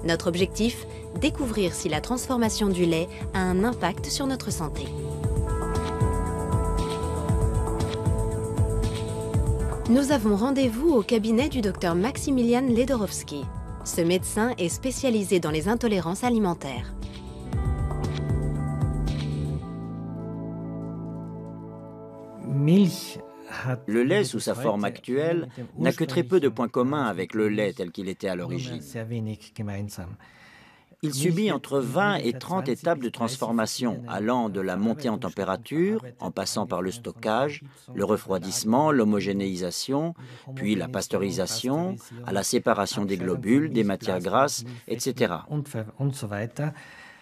Notre objectif, découvrir si la transformation du lait a un impact sur notre santé. Nous avons rendez-vous au cabinet du docteur Maximilian Ledorowski. Ce médecin est spécialisé dans les intolérances alimentaires. Le lait, sous sa forme actuelle, n'a que très peu de points communs avec le lait tel qu'il était à l'origine. Il subit entre 20 et 30 étapes de transformation, allant de la montée en température, en passant par le stockage, le refroidissement, l'homogénéisation, puis la pasteurisation, à la séparation des globules, des matières grasses, etc.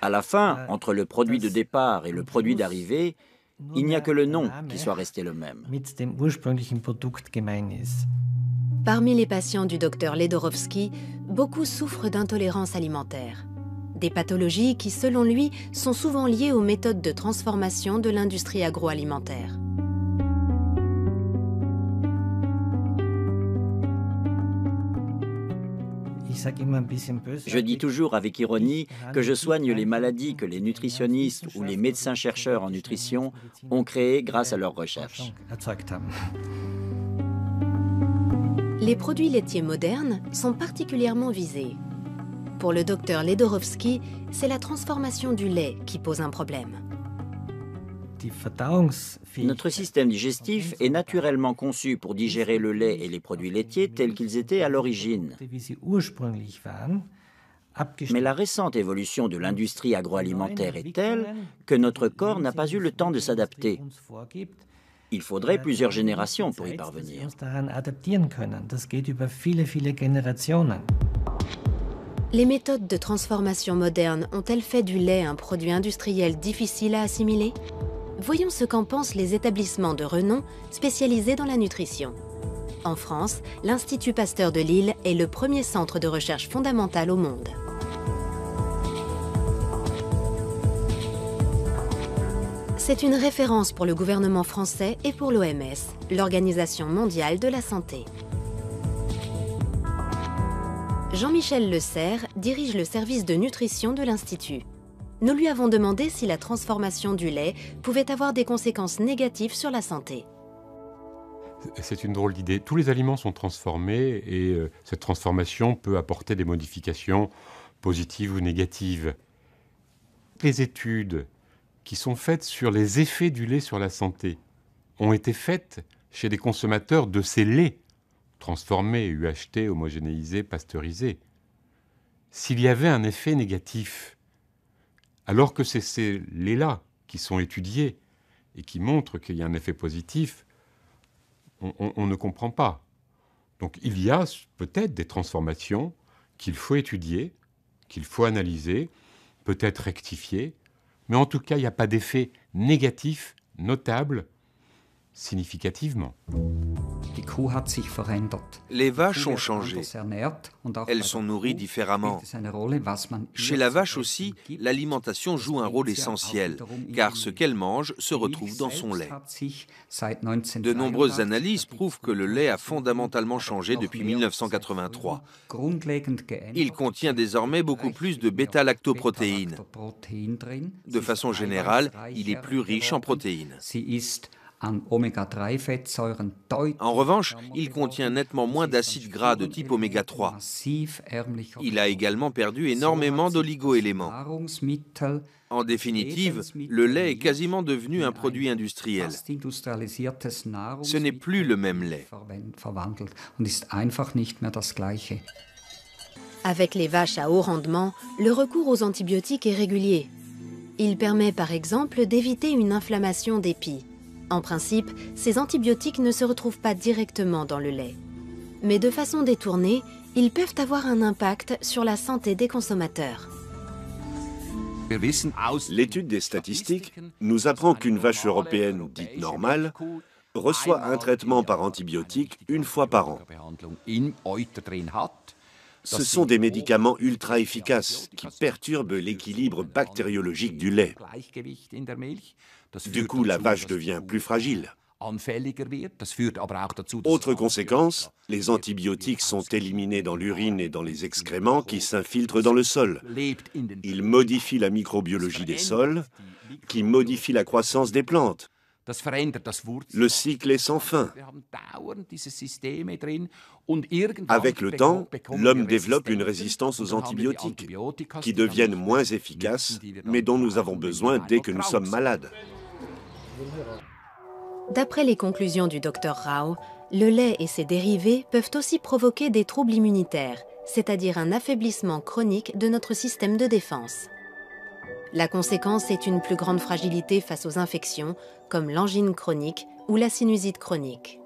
À la fin, entre le produit de départ et le produit d'arrivée, il n'y a que le nom qui soit resté le même. Parmi les patients du docteur Ledorowski, beaucoup souffrent d'intolérance alimentaire. Des pathologies qui, selon lui, sont souvent liées aux méthodes de transformation de l'industrie agroalimentaire. Je dis toujours avec ironie que je soigne les maladies que les nutritionnistes ou les médecins-chercheurs en nutrition ont créées grâce à leurs recherches. Les produits laitiers modernes sont particulièrement visés. Pour le docteur Ledorowski, c'est la transformation du lait qui pose un problème. Notre système digestif est naturellement conçu pour digérer le lait et les produits laitiers tels qu'ils étaient à l'origine. Mais la récente évolution de l'industrie agroalimentaire est telle que notre corps n'a pas eu le temps de s'adapter. Il faudrait plusieurs générations pour y parvenir. Les méthodes de transformation modernes ont-elles fait du lait un produit industriel difficile à assimiler? Voyons ce qu'en pensent les établissements de renom spécialisés dans la nutrition. En France, l'Institut Pasteur de Lille est le premier centre de recherche fondamentale au monde. C'est une référence pour le gouvernement français et pour l'OMS, l'Organisation mondiale de la santé. Jean-Michel Le Serre dirige le service de nutrition de l'Institut. Nous lui avons demandé si la transformation du lait pouvait avoir des conséquences négatives sur la santé. C'est une drôle d'idée. Tous les aliments sont transformés et cette transformation peut apporter des modifications positives ou négatives. Les études qui sont faites sur les effets du lait sur la santé ont été faites chez des consommateurs de ces laits transformés, UHT, homogénéisés, pasteurisés. S'il y avait un effet négatif, alors que c'est ces laits-là qui sont étudiés et qui montrent qu'il y a un effet positif, on ne comprend pas. Donc il y a peut-être des transformations qu'il faut étudier, qu'il faut analyser, peut-être rectifier, mais en tout cas, il n'y a pas d'effet négatif notable significativement. Les vaches ont changé. Elles sont nourries différemment. Chez la vache aussi, l'alimentation joue un rôle essentiel, car ce qu'elle mange se retrouve dans son lait. De nombreuses analyses prouvent que le lait a fondamentalement changé depuis 1983. Il contient désormais beaucoup plus de bêta-lactoprotéines. De façon générale, il est plus riche en protéines. En revanche, il contient nettement moins d'acides gras de type oméga 3. Il a également perdu énormément d'oligo-éléments. En définitive, le lait est quasiment devenu un produit industriel. Ce n'est plus le même lait. Avec les vaches à haut rendement, le recours aux antibiotiques est régulier. Il permet par exemple d'éviter une inflammation des pies. En principe, ces antibiotiques ne se retrouvent pas directement dans le lait. Mais de façon détournée, ils peuvent avoir un impact sur la santé des consommateurs. L'étude des statistiques nous apprend qu'une vache européenne dite normale reçoit un traitement par antibiotiques une fois par an. Ce sont des médicaments ultra efficaces qui perturbent l'équilibre bactériologique du lait. Du coup, la vache devient plus fragile. Autre conséquence, les antibiotiques sont éliminés dans l'urine et dans les excréments qui s'infiltrent dans le sol. Ils modifient la microbiologie des sols, qui modifie la croissance des plantes. Le cycle est sans fin. Avec le temps, l'homme développe une résistance aux antibiotiques, qui deviennent moins efficaces, mais dont nous avons besoin dès que nous sommes malades. D'après les conclusions du Dr Rao, le lait et ses dérivés peuvent aussi provoquer des troubles immunitaires, c'est-à-dire un affaiblissement chronique de notre système de défense. La conséquence est une plus grande fragilité face aux infections, comme l'angine chronique ou la sinusite chronique.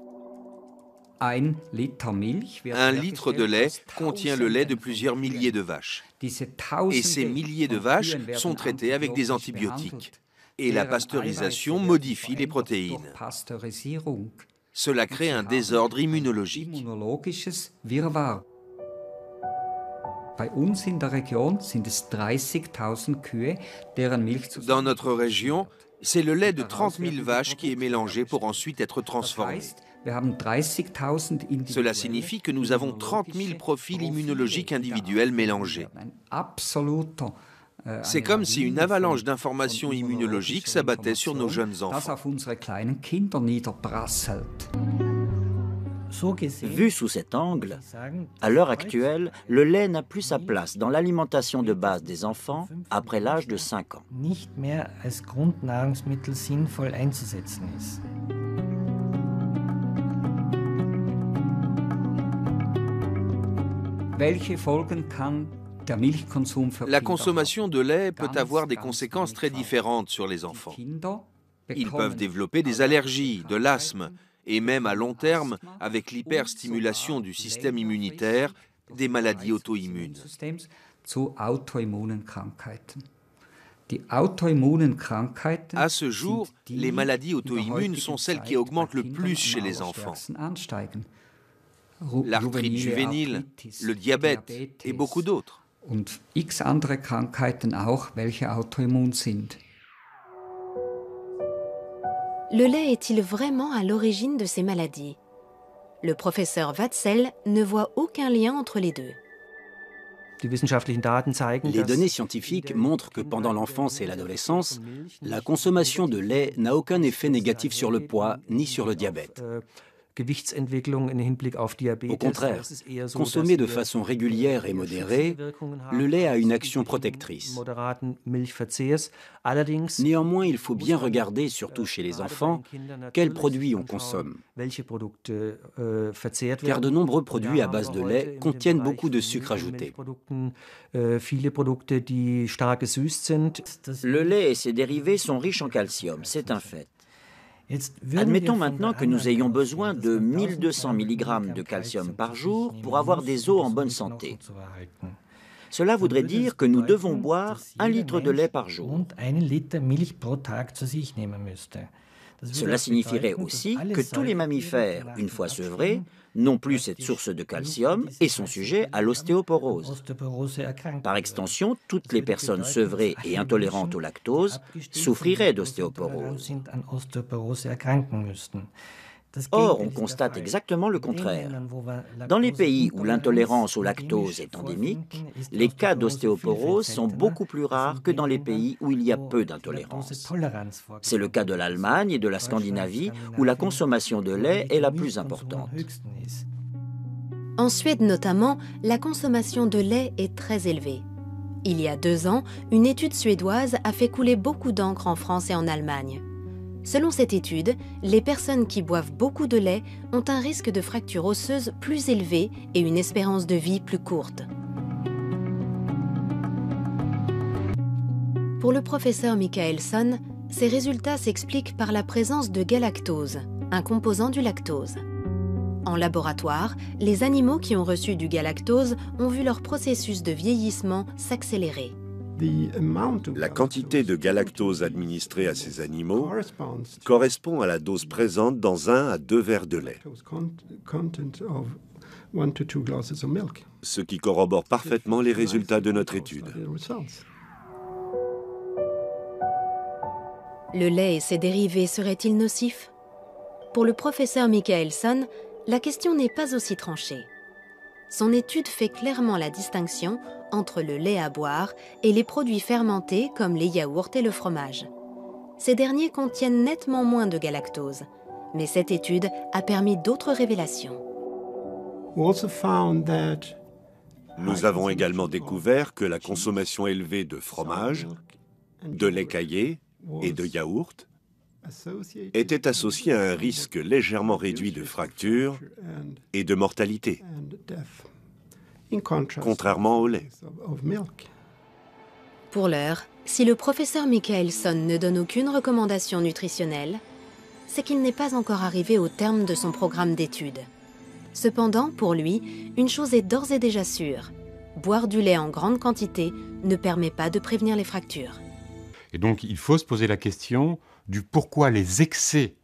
1 litre de lait contient le lait de plusieurs milliers de vaches. Et ces milliers de vaches sont traitées avec des antibiotiques. Et la pasteurisation modifie les protéines. Cela crée un désordre immunologique. Dans notre région, c'est le lait de 30 000 vaches qui est mélangé pour ensuite être transformé. Cela signifie que nous avons 30 000 profils immunologiques individuels mélangés. C'est comme si une avalanche d'informations immunologiques s'abattait sur nos jeunes enfants. Vu sous cet angle, à l'heure actuelle, le lait n'a plus sa place dans l'alimentation de base des enfants après l'âge de 5 ans. La consommation de lait peut avoir des conséquences très différentes sur les enfants. Ils peuvent développer des allergies, de l'asthme, et même à long terme, avec l'hyperstimulation du système immunitaire, des maladies auto-immunes. À ce jour, les maladies auto-immunes sont celles qui augmentent le plus chez les enfants. L'arthrite juvénile, le diabète et beaucoup d'autres. Le lait est-il vraiment à l'origine de ces maladies? Le professeur Watzel ne voit aucun lien entre les deux. Les données scientifiques montrent que pendant l'enfance et l'adolescence, la consommation de lait n'a aucun effet négatif sur le poids ni sur le diabète. Au contraire, consommé de façon régulière et modérée, le lait a une action protectrice. Néanmoins, il faut bien regarder, surtout chez les enfants, quels produits on consomme. Car de nombreux produits à base de lait contiennent beaucoup de sucre ajouté. Le lait et ses dérivés sont riches en calcium, c'est un fait. Admettons maintenant que nous ayons besoin de 1200 mg de calcium par jour pour avoir des os en bonne santé. Cela voudrait dire que nous devons boire 1 litre de lait par jour. Cela signifierait aussi que tous les mammifères, une fois sevrés, n'ont plus cette source de calcium et sont sujets à l'ostéoporose. Par extension, toutes les personnes sevrées et intolérantes au lactose souffriraient d'ostéoporose. Or, on constate exactement le contraire. Dans les pays où l'intolérance au lactose est endémique, les cas d'ostéoporose sont beaucoup plus rares que dans les pays où il y a peu d'intolérance. C'est le cas de l'Allemagne et de la Scandinavie, où la consommation de lait est la plus importante. En Suède notamment, la consommation de lait est très élevée. Il y a 2 ans, une étude suédoise a fait couler beaucoup d'encre en France et en Allemagne. Selon cette étude, les personnes qui boivent beaucoup de lait ont un risque de fracture osseuse plus élevé et une espérance de vie plus courte. Pour le professeur Michaelson, ces résultats s'expliquent par la présence de galactose, un composant du lactose. En laboratoire, les animaux qui ont reçu du galactose ont vu leur processus de vieillissement s'accélérer. La quantité de galactose administrée à ces animaux correspond à la dose présente dans 1 à 2 verres de lait, ce qui corrobore parfaitement les résultats de notre étude. Le lait et ses dérivés seraient-ils nocifs? Pour le professeur Michaelson, la question n'est pas aussi tranchée. Son étude fait clairement la distinction entre le lait à boire et les produits fermentés comme les yaourts et le fromage. Ces derniers contiennent nettement moins de galactose, mais cette étude a permis d'autres révélations. Nous avons également découvert que la consommation élevée de fromage, de lait caillé et de yaourt était associée à un risque légèrement réduit de fractures et de mortalité, contrairement au lait. Pour l'heure, si le professeur Michaelson ne donne aucune recommandation nutritionnelle, c'est qu'il n'est pas encore arrivé au terme de son programme d'études. Cependant, pour lui, une chose est d'ores et déjà sûre. Boire du lait en grande quantité ne permet pas de prévenir les fractures. Et donc, il faut se poser la question du pourquoi les excès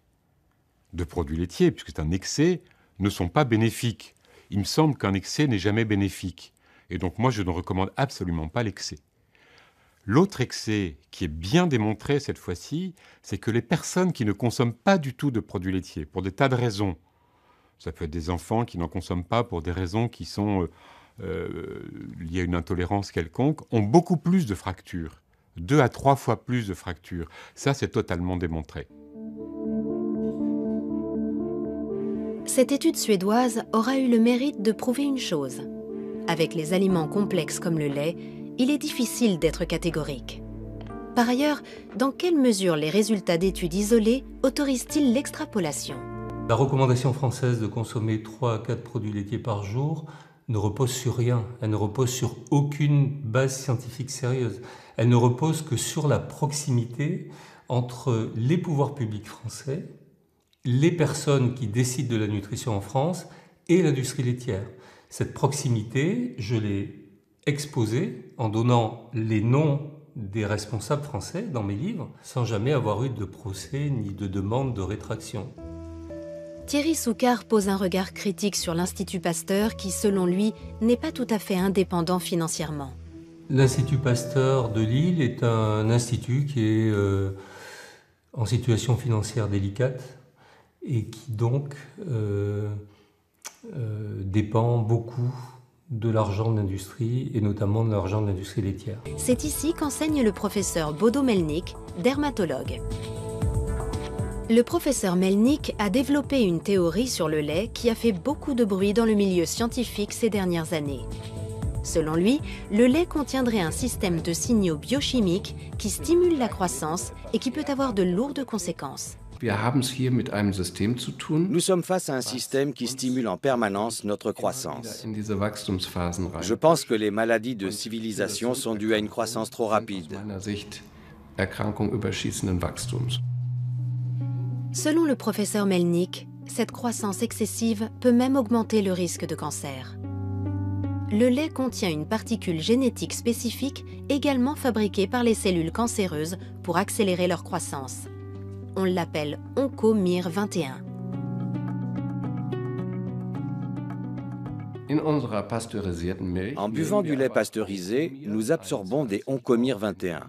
de produits laitiers, puisque c'est un excès, ne sont pas bénéfiques. Il me semble qu'un excès n'est jamais bénéfique. Et donc, moi, je ne recommande absolument pas l'excès. L'autre excès, qui est bien démontré cette fois-ci, c'est que les personnes qui ne consomment pas du tout de produits laitiers, pour des tas de raisons, ça peut être des enfants qui n'en consomment pas pour des raisons qui sont liées à une intolérance quelconque, ont beaucoup plus de fractures, 2 à 3 fois plus de fractures. Ça, c'est totalement démontré. Cette étude suédoise aura eu le mérite de prouver une chose. Avec les aliments complexes comme le lait, il est difficile d'être catégorique. Par ailleurs, dans quelle mesure les résultats d'études isolées autorisent-ils l'extrapolation ? La recommandation française de consommer 3 à 4 produits laitiers par jour ne repose sur rien. Elle ne repose sur aucune base scientifique sérieuse. Elle ne repose que sur la proximité entre les pouvoirs publics français, les personnes qui décident de la nutrition en France et l'industrie laitière. Cette proximité, je l'ai exposée en donnant les noms des responsables français dans mes livres, sans jamais avoir eu de procès ni de demande de rétraction. Thierry Soucard pose un regard critique sur l'Institut Pasteur qui, selon lui, n'est pas tout à fait indépendant financièrement. L'Institut Pasteur de Lille est un institut qui est en situation financière délicate et qui donc dépend beaucoup de l'argent de l'industrie et notamment de l'argent de l'industrie laitière. C'est ici qu'enseigne le professeur Bodo Melnick, dermatologue. Le professeur Melnick a développé une théorie sur le lait qui a fait beaucoup de bruit dans le milieu scientifique ces dernières années. Selon lui, le lait contiendrait un système de signaux biochimiques qui stimule la croissance et qui peut avoir de lourdes conséquences. Nous sommes face à un système qui stimule en permanence notre croissance. Je pense que les maladies de civilisation sont dues à une croissance trop rapide. Selon le professeur Melnick, cette croissance excessive peut même augmenter le risque de cancer. Le lait contient une particule génétique spécifique également fabriquée par les cellules cancéreuses pour accélérer leur croissance. On l'appelle OncoMIR21. En buvant du lait pasteurisé, nous absorbons des OncoMIR21.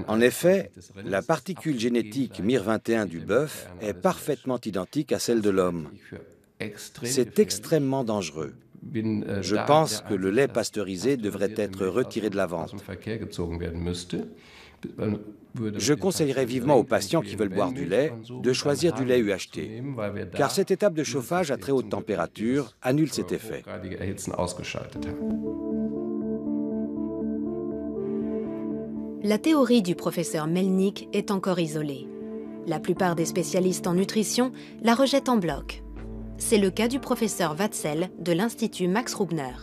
En effet, la particule génétique MIR21 du bœuf est parfaitement identique à celle de l'homme. C'est extrêmement dangereux. Je pense que le lait pasteurisé devrait être retiré de la vente. Je conseillerais vivement aux patients qui veulent boire du lait de choisir du lait UHT, car cette étape de chauffage à très haute température annule cet effet. La théorie du professeur Melnick est encore isolée. La plupart des spécialistes en nutrition la rejettent en bloc. C'est le cas du professeur Watzel de l'Institut Max Rubner.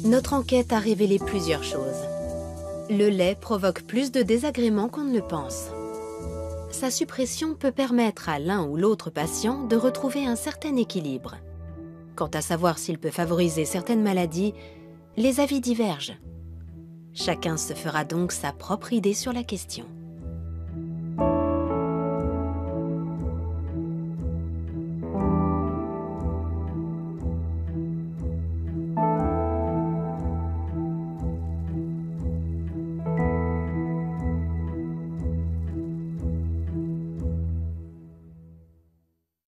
Notre enquête a révélé plusieurs choses. Le lait provoque plus de désagréments qu'on ne le pense. Sa suppression peut permettre à l'un ou l'autre patient de retrouver un certain équilibre. Quant à savoir s'il peut favoriser certaines maladies, les avis divergent. Chacun se fera donc sa propre idée sur la question.